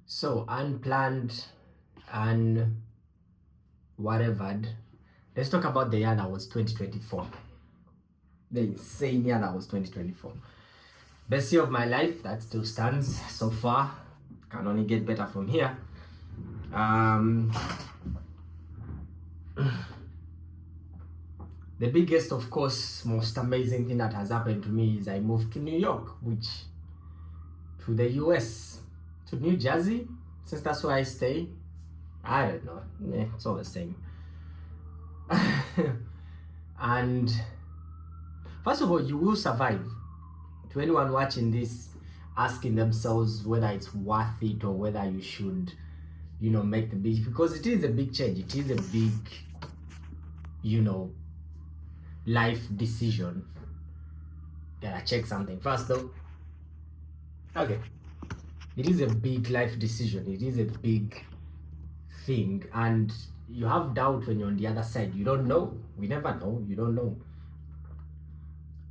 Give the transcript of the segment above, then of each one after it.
So unplanned and whatever. Let's talk about the year that was 2024. The insane year that was 2024. Best year of my life, that still stands so far. Can only get better from here. The biggest, of course, most amazing thing that has happened to me is I moved to New York, to the US, to New Jersey, since that's where I stay. I don't know, it's all the same. And first of all, you will survive. To anyone watching this, asking themselves whether it's worth it or whether you should, make the big, because it is a big change. It is a big, life decision. Gotta check something first though. Okay. It is a big life decision. It is a big thing. And you have doubt when you're on the other side. You don't know. We never know. You don't know.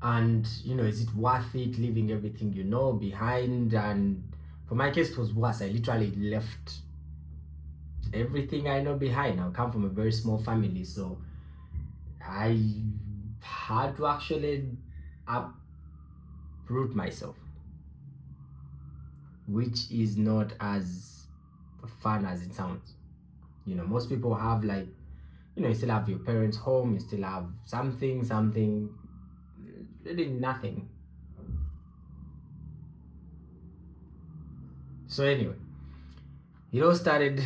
And, is it worth it leaving everything behind? And for my case, it was worse. I literally left everything I know behind. I come from a very small family, so I had to actually uproot myself, which is not as fun as it sounds. Most people have you still have your parents' home, you still have something, really nothing. So anyway, it all started.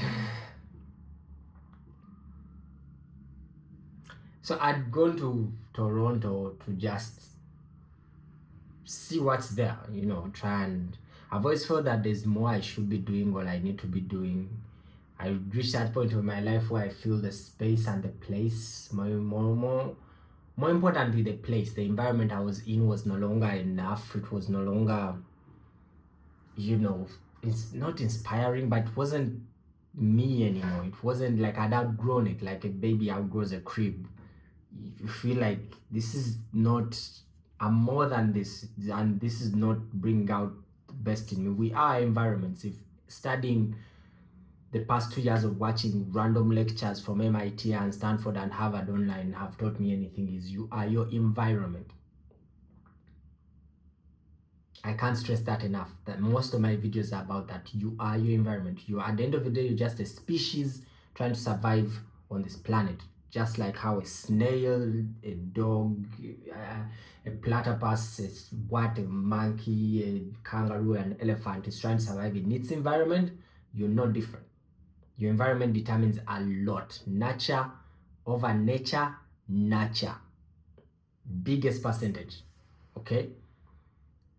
So I'd gone to Toronto to just see what's there, try and I've always felt that there's more I should be doing or I need to be doing. I reached that point of my life where I feel the space and the place, more importantly, the place, the environment I was in was no longer enough. It was no longer, it's not inspiring, but it wasn't me anymore. It wasn't like I'd outgrown it, like a baby outgrows a crib. You feel like this is not, I'm more than this, and this is not bringing out the best in me. We are environments. If studying the past 2 years of watching random lectures from MIT and Stanford and Harvard online have taught me anything, is you are your environment. I can't stress that enough, that most of my videos are about that. You are your environment. You are, at the end of the day, you're just a species trying to survive on this planet. Just like how a snail, a dog, a platypus, a monkey, a kangaroo, an elephant is trying to survive in its environment, you're not different. Your environment determines a lot. Nurture over nature, nurture. Biggest percentage, okay?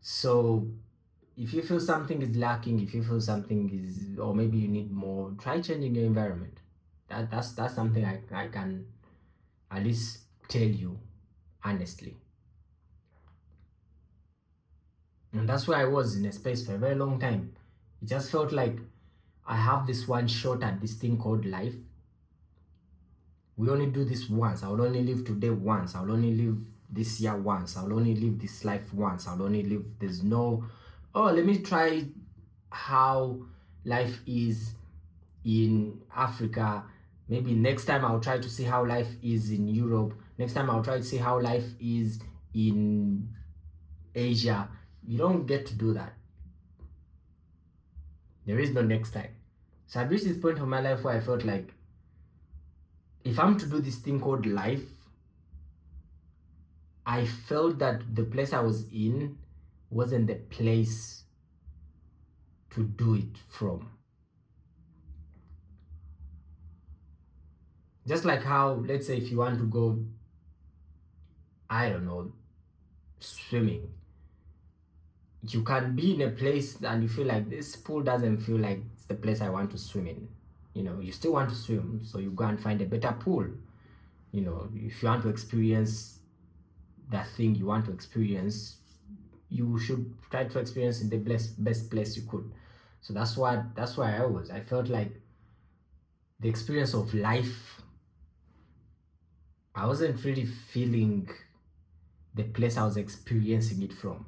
So if you feel something is lacking, if you feel something is, or maybe you need more, try changing your environment. That's something I can at least tell you honestly. And that's where I was in a space for a very long time. It just felt like I have this one shot at this thing called life. We only do this once. I will only live today once. I will only live this year once. I will only live this life once. I will only live, there's no, oh, let me try how life is in Africa. Maybe next time I'll try to see how life is in Europe. Next time I'll try to see how life is in Asia. You don't get to do that. There is no next time. So I've reached this point of my life where I felt like if I'm to do this thing called life, I felt that the place I was in wasn't the place to do it from. Just like how, let's say if you want to go, I don't know, swimming, you can be in a place and you feel like this pool doesn't feel like it's the place I want to swim in. You still want to swim, so you go and find a better pool. If you want to experience that thing you want to experience, you should try to experience in the best place you could. So that's why I felt like the experience of life, I wasn't really feeling the place I was experiencing it from.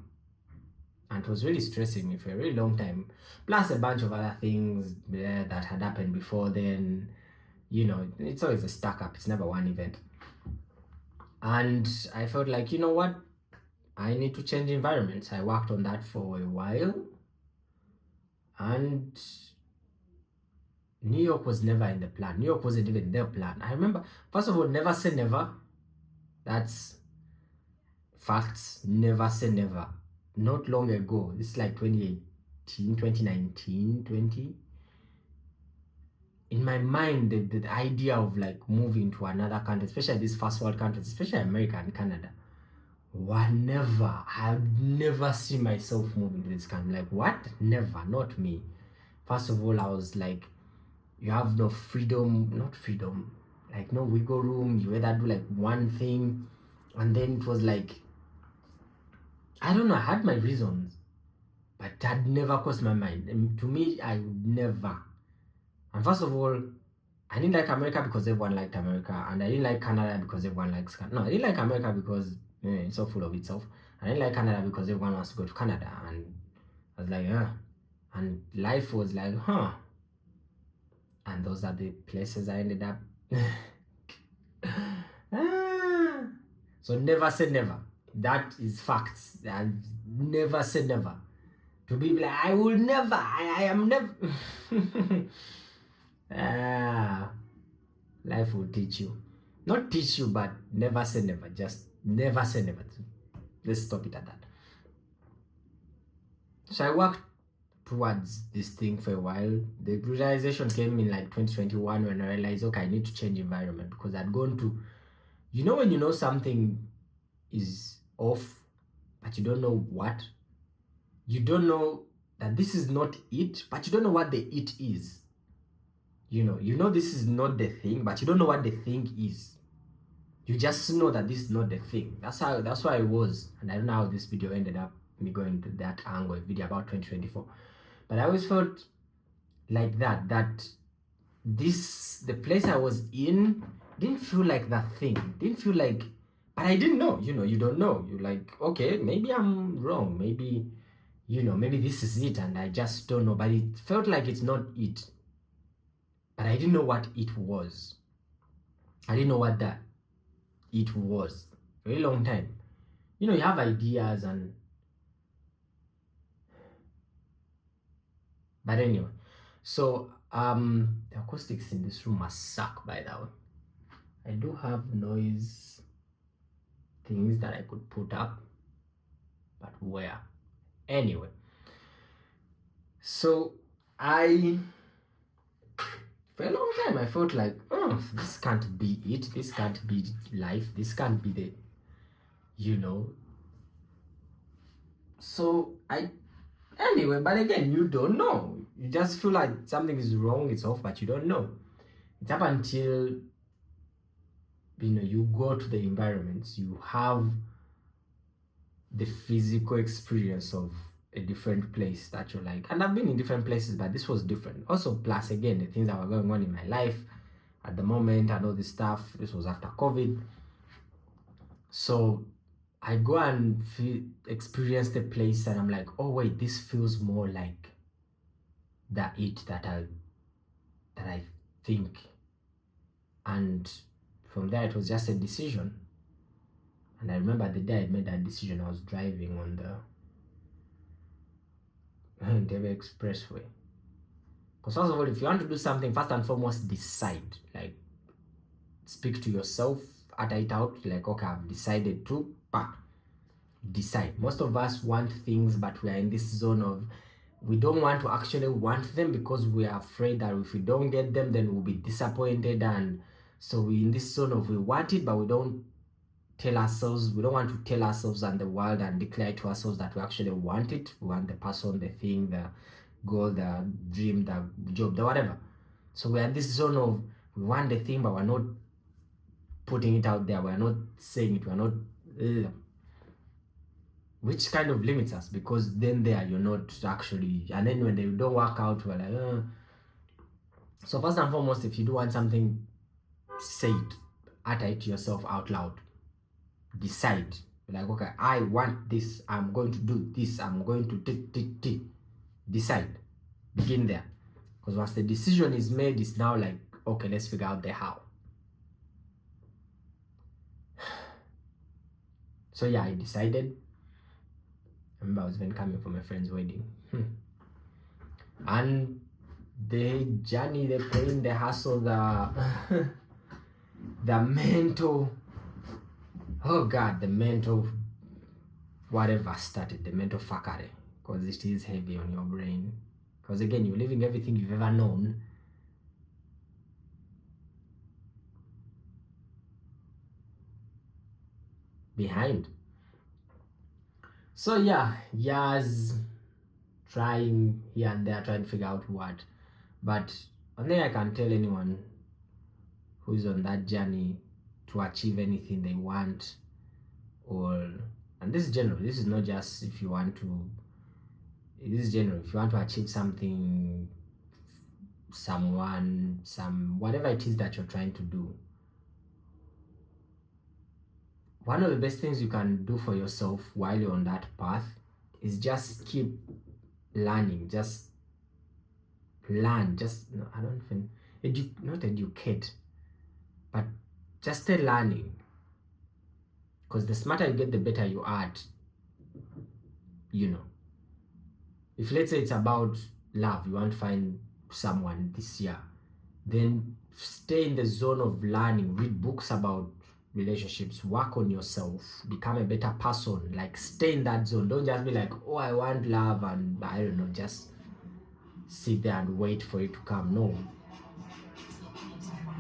and it was really stressing me for a really long time. Plus a bunch of other things that had happened before then. It's always a stack up. It's never one event. And I felt like, you know what? I need to change environments. I worked on that for a while. And New York was never in the plan. New York wasn't even their plan. I remember, first of all, never say never. That's facts. Never say never. Not long ago, this is like 2018, 2019, 20. In my mind, the idea of like moving to another country, especially these first world countries, especially America and Canada, I'd never see myself moving to this country. Like, what? Never, not me. First of all, I was like, you have no freedom, not freedom, like no wiggle room. You either do like one thing, and then it was like, I don't know, I had my reasons, but that never crossed my mind. And to me, I would never. And first of all, I didn't like America because everyone liked America, and I didn't like Canada because everyone likes Canada. No, I didn't like America because it's so full of itself. I didn't like Canada because everyone wants to go to Canada, and I was like, and life was like, and those are the places I ended up. So never say never. That is facts. And never say never. To be like, I will never, I am never. Life will teach you. Not teach you, but never say never. Just never say never. Let's stop it at that. So I worked towards this thing for a while. The realization came in like 2021 when I realized, okay, I need to change environment, because I'd gone to, when you know something is off, but you don't know what. You don't know that this is not it, but you don't know what the it is. You know this is not the thing, but you don't know what the thing is. You just know that this is not the thing. That's why I was. And I don't know how this video ended up me going to that angle, video about 2024. But I always felt like that the place I was in didn't feel like that thing. Didn't feel like, but I didn't know. You don't know. You're like, okay, maybe I'm wrong. Maybe, maybe this is it, and I just don't know. But it felt like it's not it. But I didn't know what it was. I didn't know what that it was. For a very long time. You have ideas and... But anyway, so the acoustics in this room must suck, by the way. I do have noise things that I could put up, but where? Anyway, so for a long time I felt like, this can't be it, this can't be life, this can't be the, so anyway, but again, you don't know. You just feel like something is wrong, it's off, but you don't know. It's up until you go to the environments, you have the physical experience of a different place that you're like, and I've been in different places, but this was different. Also, plus again, the things that were going on in my life at the moment and all this stuff. This was after COVID. So I go and experience the place, and I'm like, oh wait, this feels more like that I think. And from there, it was just a decision. And I remember the day I made that decision, I was driving on the Entebbe Expressway. Because first of all, if you want to do something, first and foremost, decide. Like, speak to yourself, utter it out, like, okay, I've decided to, decide. Most of us want things, but we are in this zone of, we don't want to actually want them because we are afraid that if we don't get them, then we'll be disappointed. And so we're in this zone of, we want it, but we don't want to tell ourselves and the world and declare to ourselves that we actually want it. We want the person, the thing, the goal, the dream, the job, the whatever. So we're in this zone of, we want the thing, but we're not putting it out there. We're not saying it. We're not... which kind of limits us, because then you're not actually... And then when they don't work out, we're like... So first and foremost, if you do want something, say it. Utter it to yourself out loud. Decide. Like, okay, I want this, I'm going to do this, I'm going to decide. Begin there. Because once the decision is made, it's now like, okay, let's figure out the how. So yeah, I decided. I remember I was even coming from a friend's wedding. And the journey, the pain, the hustle, the the mental, oh God, the mental whatever started, the mental fuckery, because it is heavy on your brain. Because again, you're living everything you've ever known behind. So yeah, years trying here and there, trying to figure out what. But one thing I can tell anyone who's on that journey to achieve anything they want, or, and this is general, this is not just if you want to, this is general, if you want to achieve something, someone, whatever it is that you're trying to do, one of the best things you can do for yourself while you're on that path is just keep learning. Just learn. Just, no, I don't even not educate, but just stay learning. Because the smarter you get, the better you are at, you know. If let's say it's about love, you want to find someone this year, then stay in the zone of learning. Read books about relationships, work on yourself, become a better person. Like, stay in that zone. Don't just be like, oh, I want love, and I don't know, just sit there and wait for it to come. No.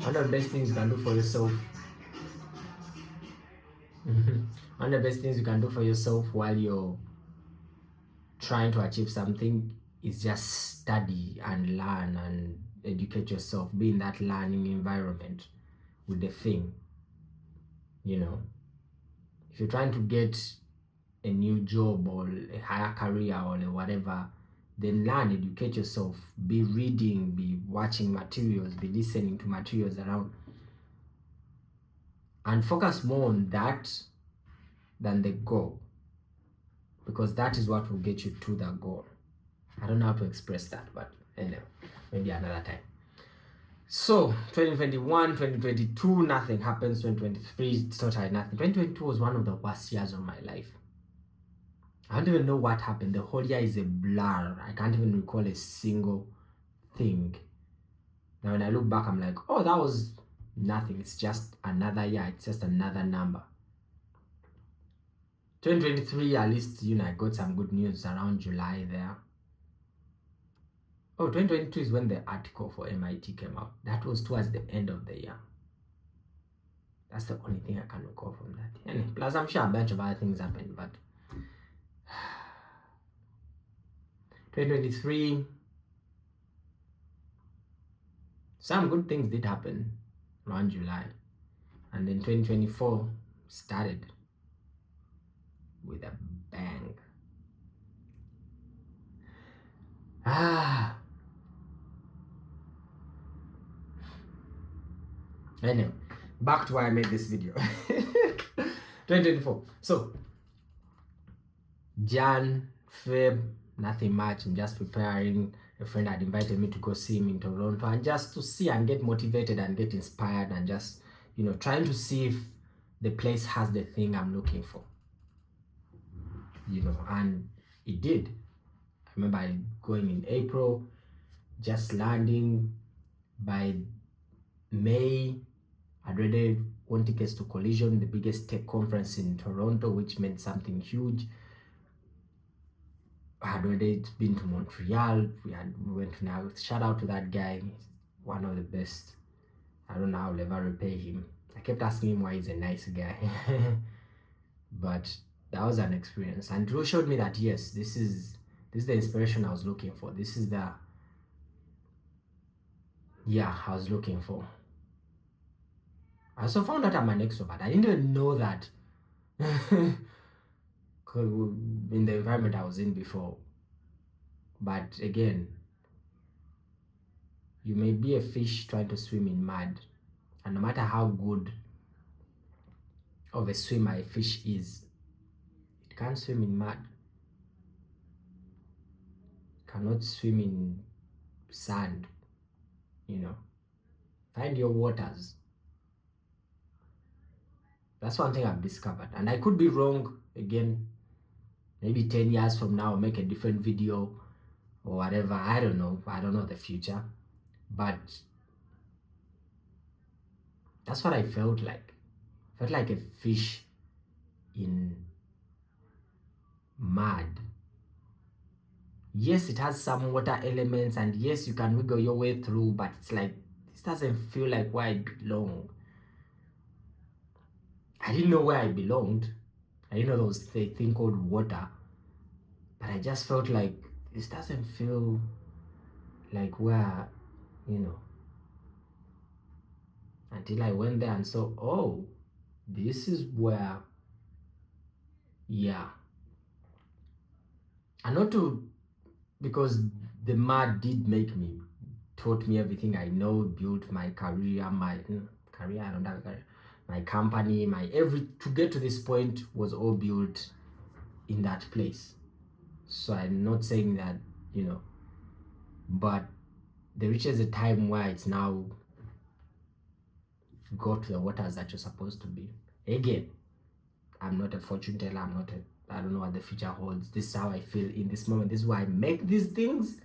One of the best things you can do for yourself one of the best things you can do for yourself while you're trying to achieve something is just study and learn and educate yourself. Be in that learning environment with the thing, you know. If you're trying to get a new job or a higher career or whatever, then learn, educate yourself. Be reading, be watching materials, be listening to materials around, and focus more on that than the goal, because that is what will get you to the goal. I don't know how to express that, but anyway, maybe another time. So 2021, 2022, nothing happens. 2023, totally nothing. 2022 was one of the worst years of my life. I don't even know what happened. The whole year is a blur. I can't even recall a single thing. Now when I look back, I'm like, oh, that was nothing. It's just another year. It's just another number. 2023, at least, you know, I got some good news around July there. Oh, 2022 is when the article for MIT came out. That was towards the end of the year. That's the only thing I can recall from that. And plus, I'm sure a bunch of other things happened, but 2023, some good things did happen around July. And then 2024 started with a bang. Anyway, back to why I made this video. 2024. So, Jan, Feb, nothing much. I'm just preparing. A friend had invited me to go see him in Toronto, and just to see and get motivated and get inspired, and just, you know, trying to see if the place has the thing I'm looking for. You know, and it did. I remember going in April, just landing. By May, I'd already won tickets to Collision, the biggest tech conference in Toronto, which meant something huge. I had already been to Montreal. We went to now. Shout out to that guy, one of the best. I don't know how I'll ever repay him. I kept asking him why he's a nice guy. But that was an experience, and Drew showed me that yes, this is the inspiration I was looking for. This is the I was looking for. I also found out I'm an extrovert. I didn't even know that in the environment I was in before. But again, you may be a fish trying to swim in mud, and no matter how good of a swimmer a fish is, can't swim in mud. Cannot swim in sand. Find your waters. That's one thing I've discovered, and I could be wrong. Again, maybe 10 years from now I'll make a different video or whatever. I don't know the future, but that's what I felt like. I felt like a fish in mud. Yes, it has some water elements, and yes, you can wiggle your way through, but it's like, this doesn't feel like where I belong. I didn't know where I belonged. I didn't know there was a thing called water, but I just felt like this doesn't feel like where, until I went there and saw, oh, this is where, yeah. And not to, because the mud did taught me everything I know, built my career, I don't have a career, my company, to get to this point was all built in that place. So I'm not saying that, but there reaches a time where it's now got to the waters that you're supposed to be. Again, I'm not a fortune teller. I don't know what the future holds. This is how I feel in this moment. This is why I make these things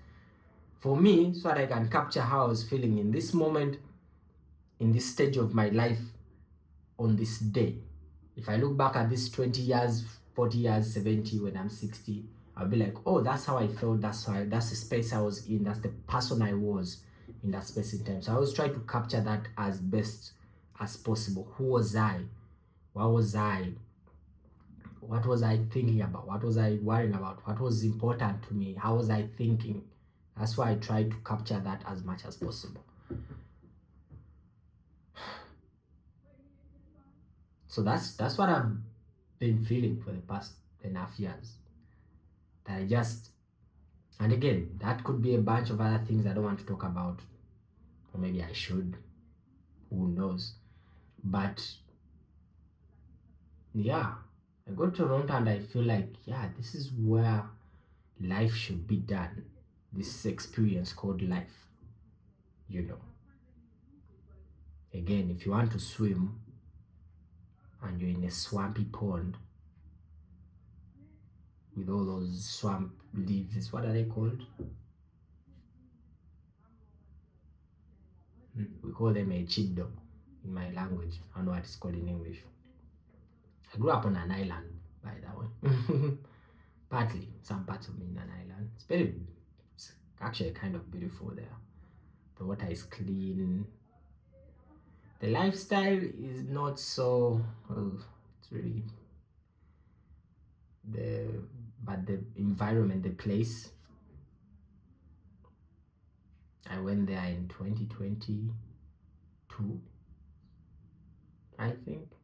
for me, so that I can capture how I was feeling in this moment, in this stage of my life, on this day. If I look back at this 20 years, 40 years, 70, when I'm 60, I'll be like, oh, that's how I felt. That's the space I was in. That's the person I was in that space in time. So I always try to capture that as best as possible. Who was I? What was I? What was I thinking about? What was I worrying about? What was important to me? How was I thinking? That's why I try to capture that as much as possible. So that's what I've been feeling for the past enough years. That and again, that could be a bunch of other things I don't want to talk about. Or maybe I should. Who knows? But yeah, I go to Toronto and I feel like, yeah, this is where life should be done. This experience called life. Again, if you want to swim and you're in a swampy pond with all those swamp leaves, what are they called? We call them a chido in my language. I don't know what it's called in English. I grew up on an island, by the way. Partly, some parts of me in an island. It's actually kind of beautiful there. The water is clean. The lifestyle is not so, it's really, but the environment, the place. I went there in 2022, I think,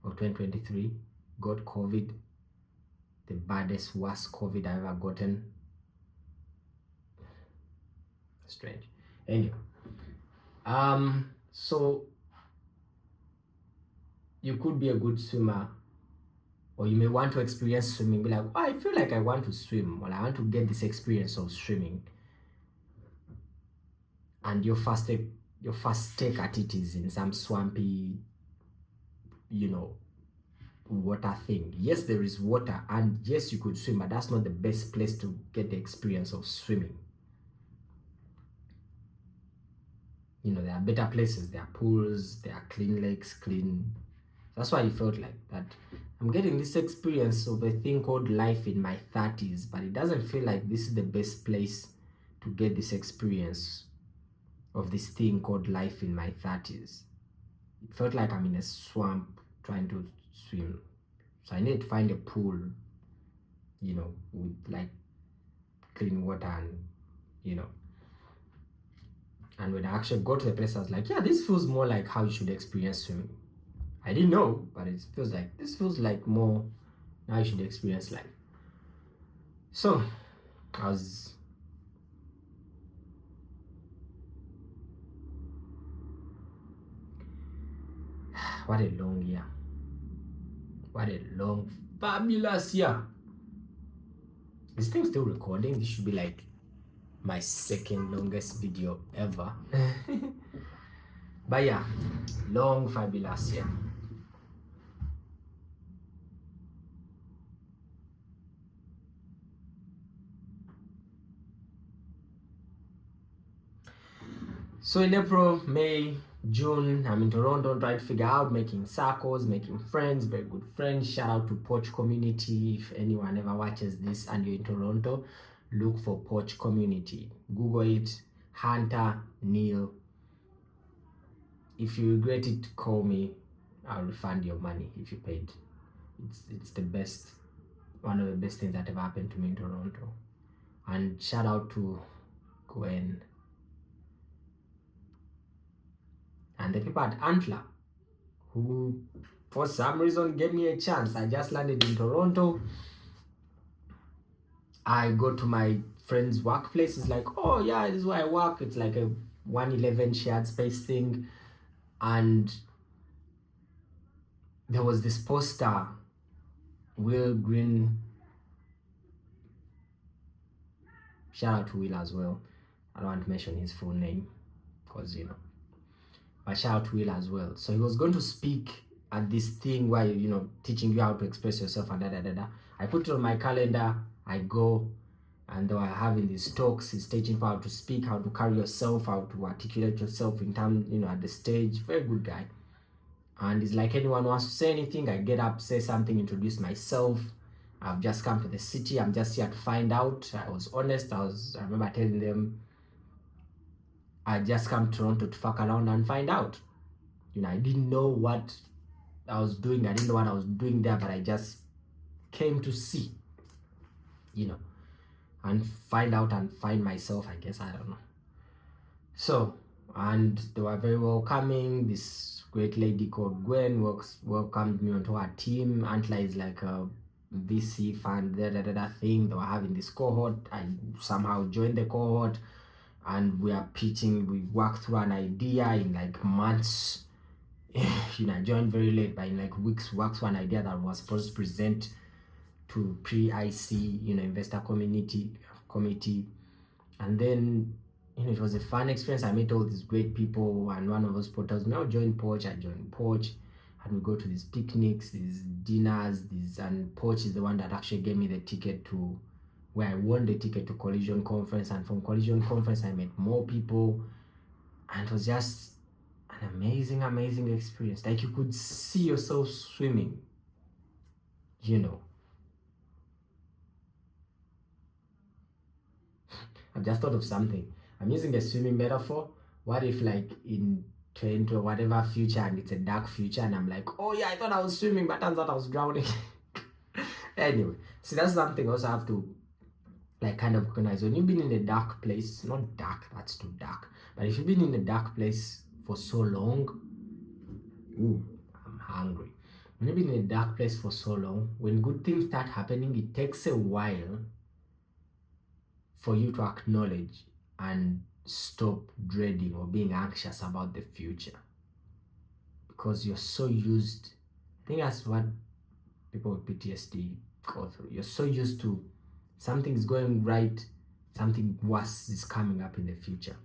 or 2023, got COVID, the baddest, worst COVID I've ever gotten. Strange. Anyway, so you could be a good swimmer, or you may want to experience swimming, be like, oh, I feel like I want to swim, or I want to get this experience of swimming. And your first take at it is in some swampy, water thing. Yes, there is water, and yes, you could swim, but that's not the best place to get the experience of swimming. There are better places. There are pools, there are clean lakes, that's why it felt like that. I'm getting this experience of a thing called life in my 30s, but it doesn't feel like this is the best place to get this experience of this thing called life in my 30s. It felt like I'm in a swamp trying to swim. So I need to find a pool, with like clean water and, and when I actually got to the place, I was like, yeah, this feels more like how you should experience swimming. I didn't know, but this feels like more how you should experience life. So I was what a long year. What a long, fabulous year. This thing's still recording. This should be like my second longest video ever. But yeah, long, fabulous year. So in April, May, June, I'm in Toronto trying to figure out making circles, making friends, very good friends. Shout out to Poach community. If anyone ever watches this and you're in Toronto, look for Poach community. Google it, Hunter, Neil. If you regret it, call me. I'll refund your money if you paid. It's the best, one of the best things that ever happened to me in Toronto. And shout out to Gwen and the people at Antler who for some reason gave me a chance. I just landed in Toronto. I go to my friend's workplace. It's like, oh yeah, this is where I work. It's like a 111 shared space thing. And there was this poster, Will Green. Shout out to Will as well. I don't want to mention his full name because, you know, but shout out to Will as well. So he was going to speak at this thing where, you know, teaching you how to express yourself and I put it on my calendar. I go, and they are having these talks. He's teaching how to speak, how to carry yourself, how to articulate yourself in terms, you know, at the stage. Very good guy. And he's like, anyone wants to say anything, I get up, say something, introduce myself. I've just come to the city. I'm just here to find out. I was honest. I remember telling them I just come to Toronto to fuck around and find out. You know, I didn't know what I was doing. I didn't know what I was doing there, but I just came to see, you know, and find out and find myself, I guess. I don't know. So, and they were very welcoming. This great lady called Gwen welcomed me onto her team. Antler is like a VC fund, thing. They were having this cohort. I somehow joined the cohort, and we are pitching. We worked through an idea in like months. You know, I joined very late, but in like weeks, worked through an idea that was supposed to present to pre-IC, you know, investor committee, and then, you know, it was a fun experience. I met all these great people, and one of those people tells me, "Oh, join Poach." I joined Poach, and we go to these picnics, these dinners, and Poach is the one that actually gave me the ticket to where I won the ticket to Collision Conference, and from Collision Conference I met more people, and it was just an amazing experience. Like, you could see yourself swimming, you know. I've just thought of something. I'm using a swimming metaphor. What if, like, in 20 or whatever future, and it's a dark future, and I'm like, oh yeah, I thought I was swimming, but turns out I was drowning. Anyway, so that's something also I have to, like, kind of recognize. When you've been in a dark place, not dark, that's too dark, but if you've been in a dark place for so long, ooh, I'm hungry. When you've been in a dark place for so long, when good things start happening, it takes a while for you to acknowledge and stop dreading or being anxious about the future, because you're so used. I think that's what people with PTSD go through. You're so used to something's going right, something worse is coming up in the future.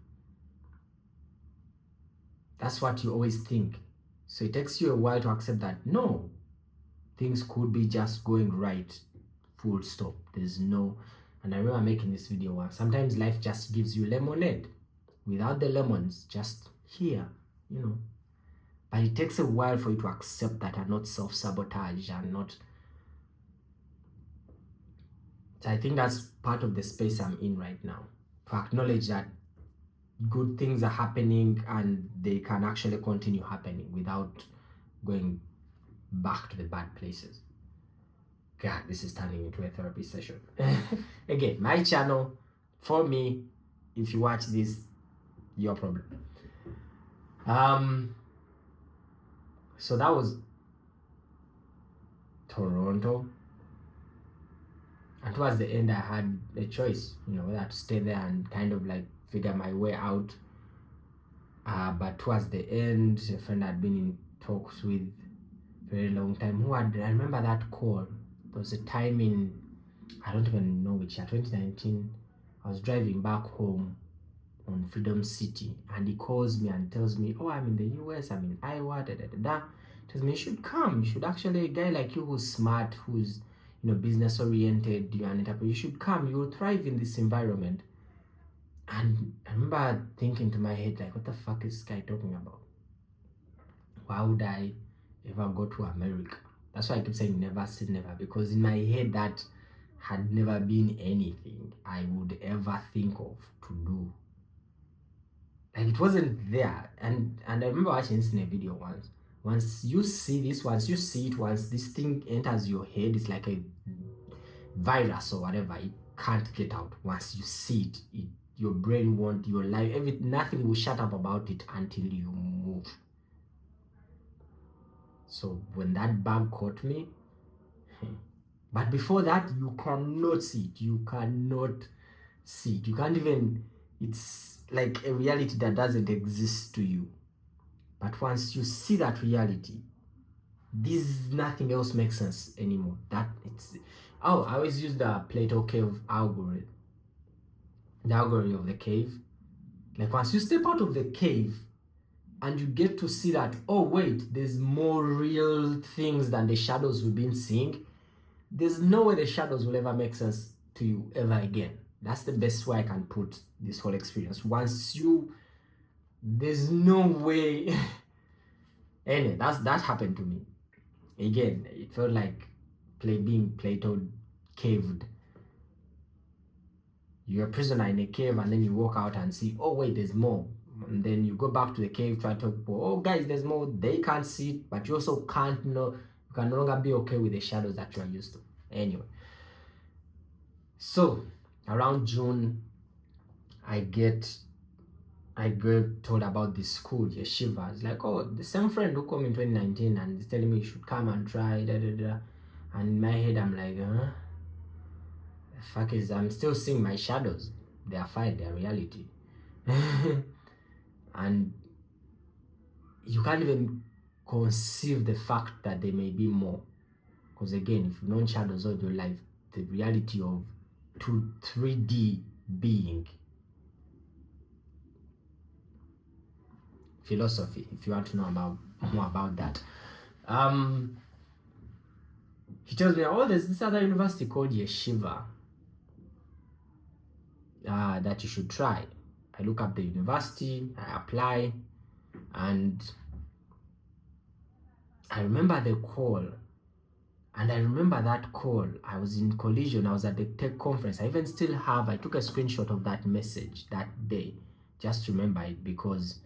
That's what you always think. So it takes you a while to accept that no, things could be just going right, full stop. There's no. And I remember making this video once. Sometimes life just gives you lemonade without the lemons, just here, you know. But it takes a while for you to accept that and not self-sabotage and not. So I think that's part of the space I'm in right now, to acknowledge that good things are happening and they can actually continue happening without going back to the bad places. God, this is turning into a therapy session. Again, my channel, for me, if you watch this, your problem. So that was Toronto. And towards the end, I had a choice, you know, whether to stay there and kind of like figure my way out. But towards the end, a friend I'd been in talks with, very long time. I remember that call. There was a time in, I don't even know which year, 2019. I was driving back home on Freedom City, and he calls me and tells me, oh, I'm in the US, I'm in Iowa, da da da da. Tells me, you should come. You should actually, a guy like you who's smart, who's business oriented, you're an entrepreneur, you should come. You will thrive in this environment. And I remember thinking to my head, like, what the fuck is this guy talking about? Why would I ever go to America? That's why I keep saying never say never, because in my head that had never been anything I would ever think of to do. Like, it wasn't there. And I remember watching this in a video once. Once you see this, once you see it, once this thing enters your head, it's like a virus or whatever. It can't get out. Once you see it, your brain won't, your life, nothing will shut up about it until you move. So when that bug caught me, but before that, you cannot see it. You cannot see it. You can't even, it's like a reality that doesn't exist to you. But once you see that reality, nothing else makes sense anymore. I always use the Plato cave algorithm. The algorithm of the cave. Like, once you step out of the cave and you get to see that, oh wait, there's more real things than the shadows we've been seeing, there's no way the shadows will ever make sense to you ever again. That's the best way I can put this whole experience. There's no way. Anyway, that happened to me. Again, it felt like being Plato caved. You're a prisoner in a cave, and then you walk out and see, oh wait, there's more. And then you go back to the cave, try to talk people, oh guys, there's more. They can't see it, but you also can't know. You can no longer be okay with the shadows that you are used to. Anyway, so around June, I get told about this school, Yeshiva. It's like, oh, the same friend who came in 2019 and is telling me you should come and try, da da da. And in my head, I'm like, huh? The fuck is, I'm still seeing my shadows. They are fine, they are reality. And you can't even conceive the fact that there may be more. Because again, if you've known shadows all your life, the reality of 3D being, philosophy, if you want to know more about that. He tells me, oh, there's this other university called Yeshiva that you should try. I look up the university, I apply, and I remember the call. And I remember that call. I was in Collision. I was at the tech conference. I took a screenshot of that message that day. Just remember it, because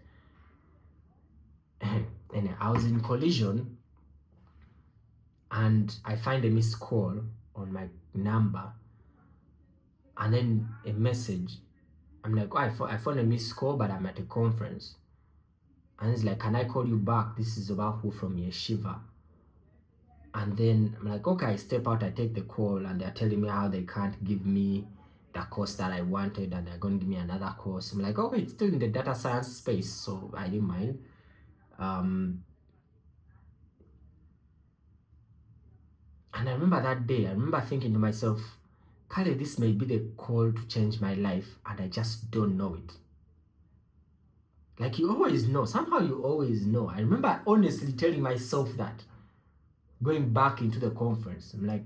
and I was in Collision and I find a missed call on my number and then a message. I'm like, oh, I found a missed call, but I'm at a conference. And it's like, can I call you back? This is about who from Yeshiva. And then I'm like, okay, I step out, I take the call, and they're telling me how they can't give me the course that I wanted, and they're going to give me another course. I'm like, okay, it's still in the data science space, so I didn't mind. And I remember that day, I remember thinking to myself, Kale, this may be the call to change my life, and I just don't know it. Like, you always know. Somehow you always know. I remember honestly telling myself that. Going back into the conference, I'm like,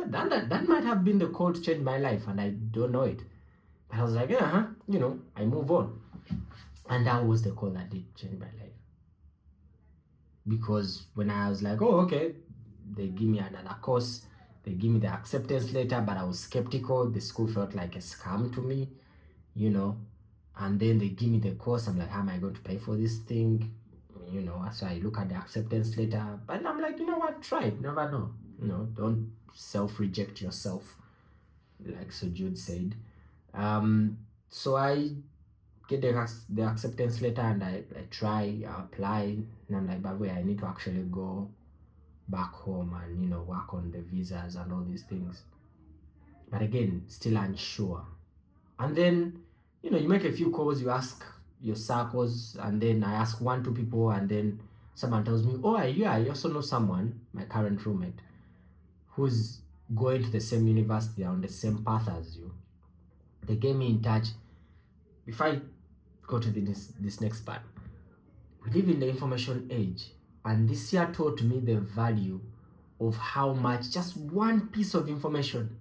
that might have been the call to change my life, and I don't know it. But I was like, I move on. And that was the call that did change my life. Because when I was like, oh, okay, they give me another course, they give me the acceptance letter, but I was skeptical. The school felt like a scam to me, and then they give me the course. I'm like, how am I going to pay for this thing? So I look at the acceptance letter, but I'm like, you know what, try it, never know. Don't self-reject yourself, like so Jude said. So I get the acceptance letter, and I try, I apply, and I'm like, but wait, I need to actually go back home and work on the visas and all these things. But again, still unsure. And then you make a few calls, you ask your circles, and then I ask 1-2 people, and then someone tells me, oh yeah, I also know someone, my current roommate, who's going to the same university, on the same path as you. They get me in touch. If I go to this next part, we live in the information age, and this year taught me the value of how much just one piece of information,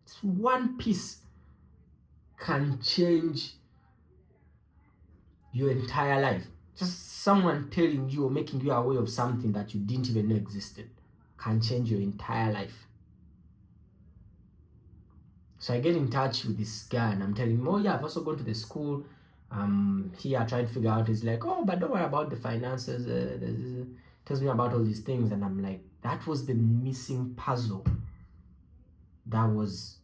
just one piece, can change your entire life. Just someone telling you or making you aware of something that you didn't even know existed can change your entire life. So I get in touch with this guy and I'm telling him, oh yeah, I've also gone to the school. Here trying to figure out. He's like, oh, but don't worry about the finances. Tells me about all these things, and I'm like, that was the missing puzzle. That was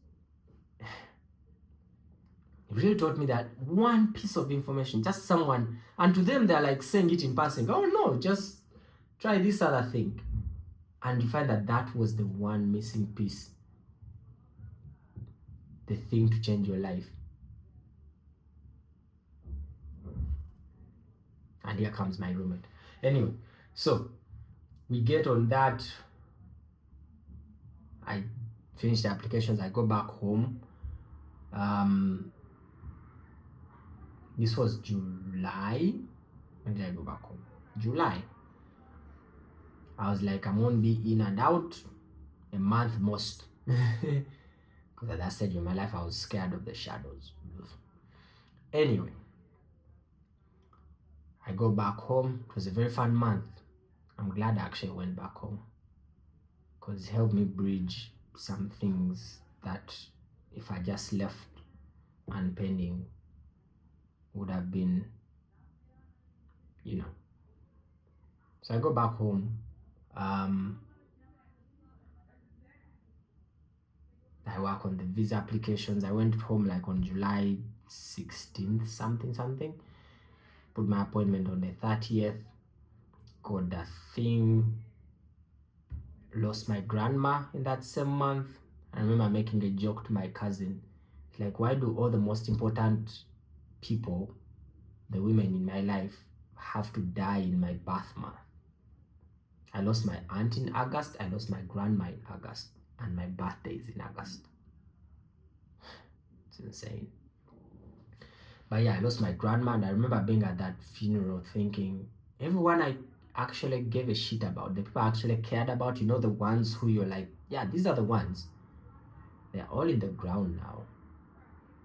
it really taught me that one piece of information, just someone, and to them they're like saying it in passing. Oh no, just try this other thing, and you find that that was the one missing piece, the thing to change your life. And here comes my roommate. Anyway, so we get on that. I finish the applications. I go back home. This was July. When did I go back home? July. I was like, I'm gonna be in and out a month most. Because at that stage in my life, I was scared of the shadows. Anyway, I go back home. It was a very fun month. I'm glad I actually went back home, because it helped me bridge some things that if I just left unpending would have been, So I go back home. I work on the visa applications. I went home like on July 16th, something. Put my appointment on the 30th. Got the thing. Lost my grandma in that same month. I remember making a joke to my cousin. Like, why do all the most important people, the women in my life, have to die in my birth month? I lost my aunt in August. I lost my grandma in August. And my birthday is in August. It's insane. But yeah, I lost my grandma, and I remember being at that funeral thinking, everyone I actually gave a shit about, the people I actually cared about, the ones who you're like, yeah, these are the ones. They're all in the ground now.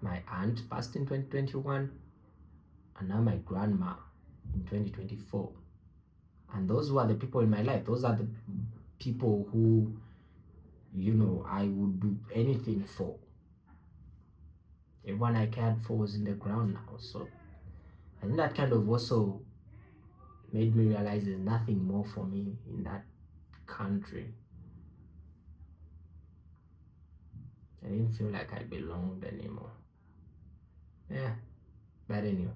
My aunt passed in 2021, and now my grandma in 2024. And those were the people in my life. Those are the people who, I would do anything for. Everyone I cared for was in the ground now. So I think that kind of also made me realize there's nothing more for me in that country. I didn't feel like I belonged anymore. Yeah, but anyway.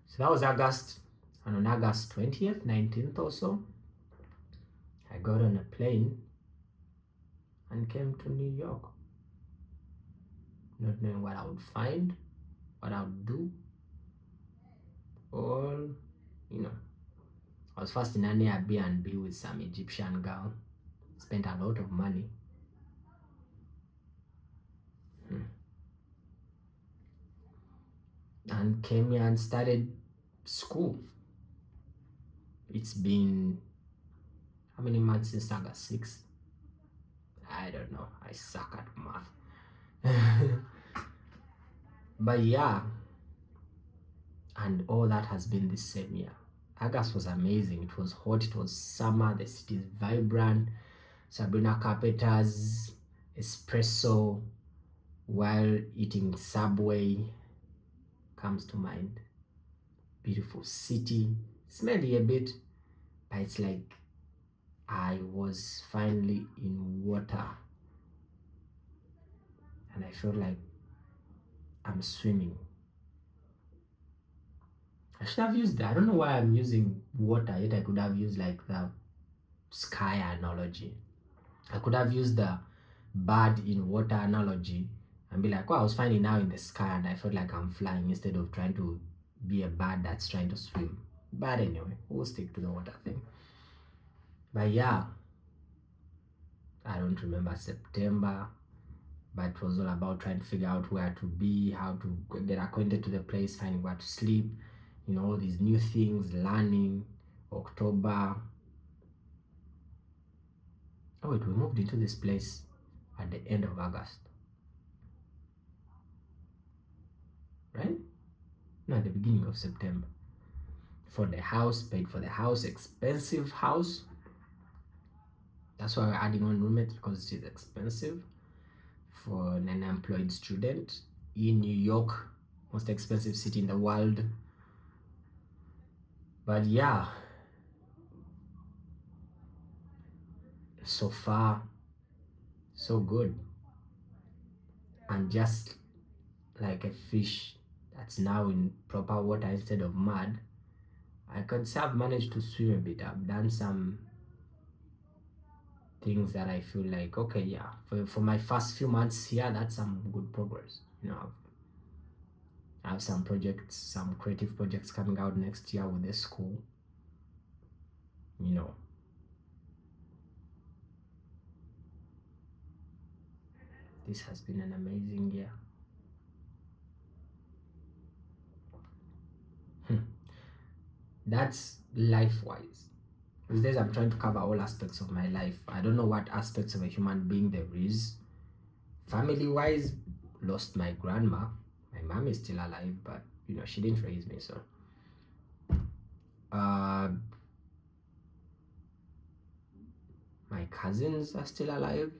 So that was August. And on August 20th, 19th or so, I got on a plane and came to New York. Not knowing what I would find, what I would do. All, I was first in an Airbnb with some Egyptian girl. Spent a lot of money. And came here and started school. It's been how many months since August? 6? I don't know. I suck at math. But yeah, and all that has been the same year. August was amazing. It was hot, it was summer, the city is vibrant. Sabrina Carpenter's espresso while eating Subway comes to mind. Beautiful city, smelly a bit, but it's like I was finally in water, and I felt like I'm swimming. I should have used that. I don't know why I'm using water, yet I could have used like the sky analogy. I could have used the bird in water analogy and be like, oh, I was finally now in the sky and I felt like I'm flying instead of trying to be a bird that's trying to swim. But anyway, we'll stick to the water thing. But yeah, I don't remember September, but it was all about trying to figure out where to be, how to get acquainted to the place, finding where to sleep, all these new things, learning. October. Oh wait, we moved into this place at the end of August, right? No, at the beginning of September. For the house, paid for the house, expensive house. That's why we're adding on roommates, because it is expensive for an unemployed student in New York, most expensive city in the world. But yeah, so far so good. And just like a fish that's now in proper water instead of mud, I could say I've managed to swim a bit. I've done some things that I feel like, okay, yeah, for my first few months here, that's some good progress. I have some projects, some creative projects coming out next year with the school. This has been an amazing year. That's life-wise. These days I'm trying to cover all aspects of my life. I don't know what aspects of a human being there is. Family-wise, lost my grandma. My mom is still alive, but she didn't raise me, so my cousins are still alive.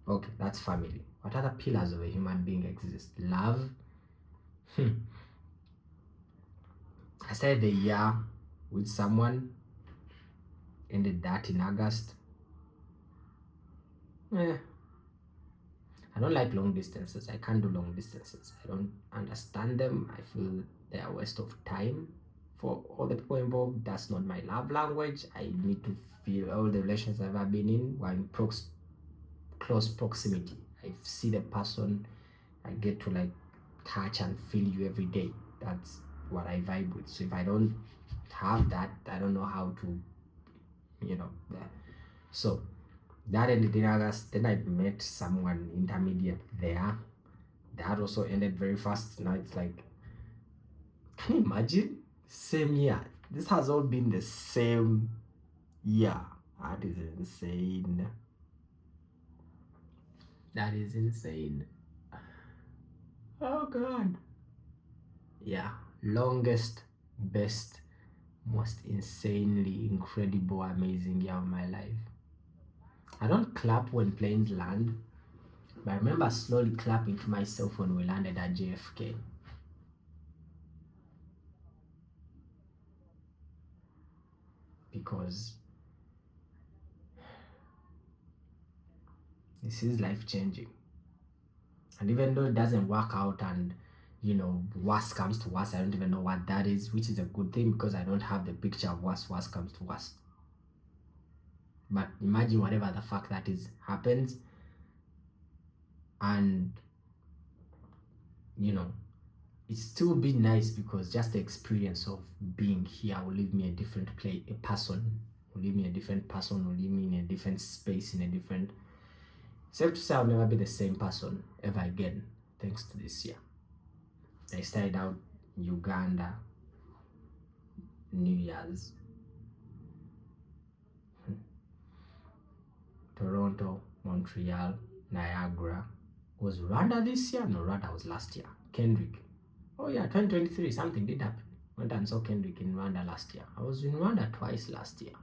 Okay, that's family. What other pillars of a human being exist? Love. I started the year with someone, ended that in August. I don't like long distances. I can't do long distances. I don't understand them. I feel they are a waste of time for all the people involved. That's not my love language. I need to feel all the relations I've ever been in were in close proximity. I see the person, I get to like touch and feel you every day. That's what I vibe with. So if I don't have that, I don't know how to, so that ended in August. Then I met someone intermediate there. That also ended very fast. Now it's like, can you imagine? Same year. This has all been the same year. That is insane. That is insane. Oh God. Yeah. Longest, best, most insanely incredible, amazing year of my life. I don't clap when planes land, but I remember slowly clapping to myself when we landed at JFK. Because this is life changing. And even though it doesn't work out and worst comes to worst, I don't even know what that is, which is a good thing because I don't have the picture of worst comes to worst. But imagine whatever the fuck that is happens, and it's still be nice because just the experience of being here will leave me a different person will leave me in a different space, in a different. Safe to say I'll never be the same person ever again thanks to this year. I started out Uganda, New Year's, Toronto, Montreal, Niagara. Was Rwanda this year? No, Rwanda was last year. Kendrick. Oh yeah, 2023, something did happen. Went and saw Kendrick in Rwanda last year. I was in Rwanda twice last year.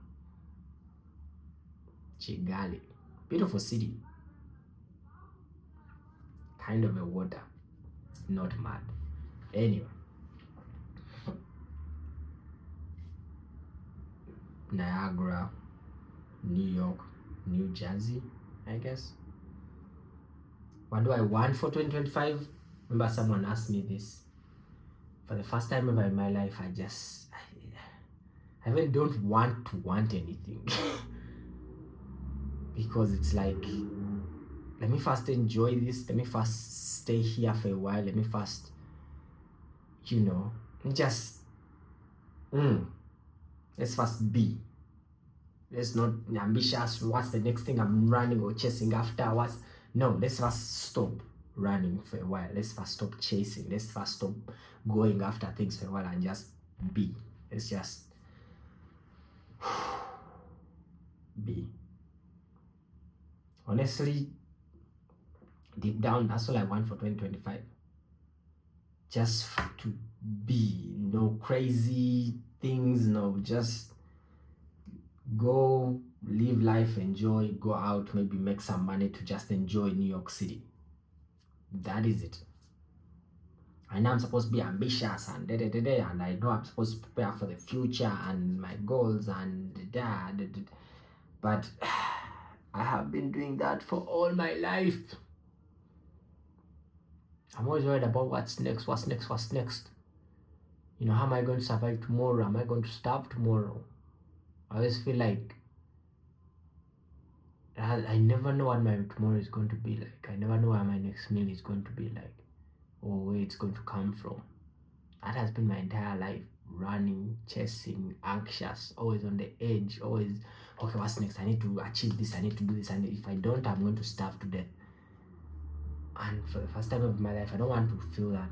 Kigali. Beautiful city. Kind of a water. Not mad. Anyway. Niagara, New York, New Jersey, I guess. What do I want for 2025? Remember someone asked me this. For the first time ever in my life, I even don't want to want anything. Because it's like, let me first enjoy this. Let me first stay here for a while. Let me first, just, let's first be. Let's not be ambitious. What's the next thing I'm running or chasing after? No, let's first stop running for a while. Let's first stop chasing. Let's first stop going after things for a while and just be. Let's just be. Honestly, deep down, that's all I want for 2025. Just to be. No crazy things, no, just go live life, enjoy, go out, maybe make some money to just enjoy New York City. That is it. I know I'm supposed to be ambitious and and I know I'm supposed to prepare for the future and my goals and but I have been doing that for all my life. I'm always worried about what's next. You know, how am I going to survive tomorrow? Am I going to starve tomorrow? I always feel like I never know what my tomorrow is going to be like. I never know where my next meal is going to be like, or where it's going to come from. That has been my entire life. Running, chasing, anxious, always on the edge, always, okay, what's next? I need to achieve this, I need to do this, and if I don't, I'm going to starve to death. And for the first time of my life, I don't want to feel that.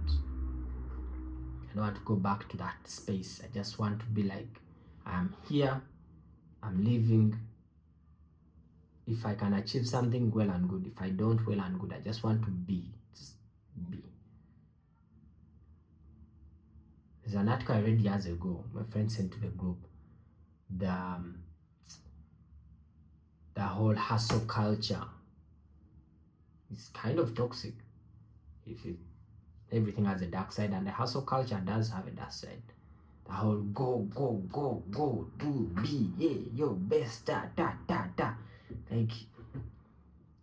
I don't want to go back to that space. I just want to be like, I'm here, I'm living. If I can achieve something, well and good. If I don't, well and good. I just want to be. Just be. There's an article I read years ago. My friend sent to the group. The whole hustle culture is kind of toxic. Everything has a dark side, and the hustle culture does have a dark side. The whole go, do, be, yeah, yo, best, da. Like,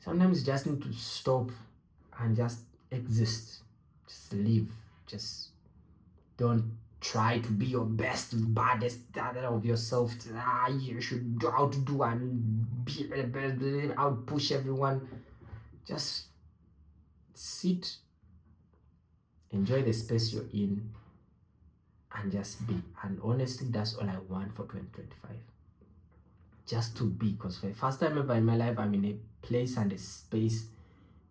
sometimes you just need to stop and just exist. Just live. Just don't try to be your best, baddest of yourself. You should outdo and be the best, outpush everyone. Just sit, enjoy the space you're in, and just be. And honestly, that's all I want for 2025. Just to be, because for the first time ever in my life, I'm in a place and a space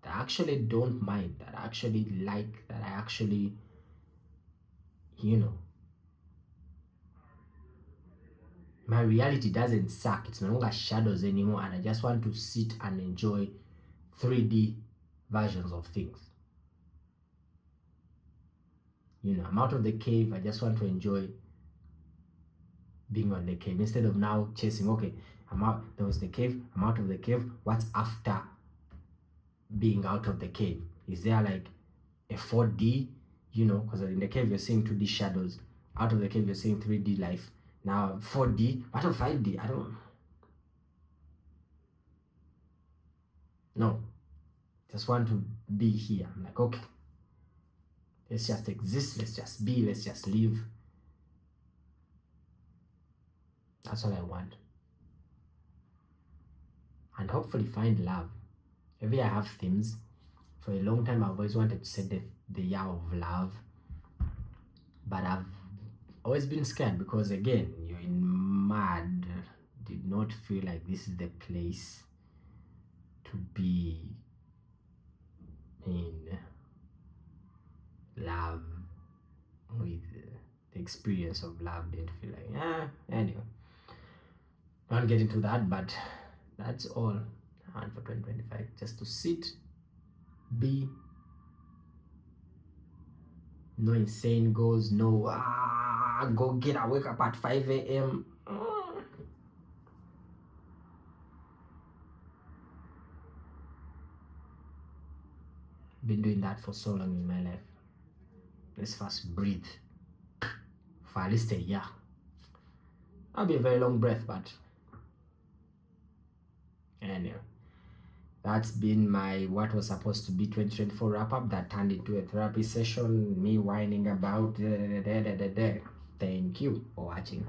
that I actually don't mind, that I actually like, that I actually, my reality doesn't suck. It's no longer shadows anymore, and I just want to sit and enjoy 3D versions of things. I'm out of the cave. I just want to enjoy being on the cave instead of now chasing, okay, I'm out, there was the cave, I'm out of the cave, what's after being out of the cave? Is there like a 4D, because in the cave you're seeing 2D shadows, out of the cave you're seeing 3D life. Now 4D, what of 5D? I don't know. Just want to be here. I'm like, okay, let's just exist, let's just be, let's just live. That's all I want. And hopefully find love. Every year I have themes. For a long time I've always wanted to say the year of love, but I've always been scared because, again, you're in mad. Did not feel like this is the place to be in love with the experience of love. Didn't feel like, anyway, don't get into that, but that's all I want for 2025. Just to sit, be, no insane goals, no go get a wake up at 5 a.m. Been doing that for so long in my life. Let's first breathe for at least a year. That'll be a very long breath, but anyway, that's been my what was supposed to be 2024 wrap-up that turned into a therapy session, me whining about. Thank you for watching.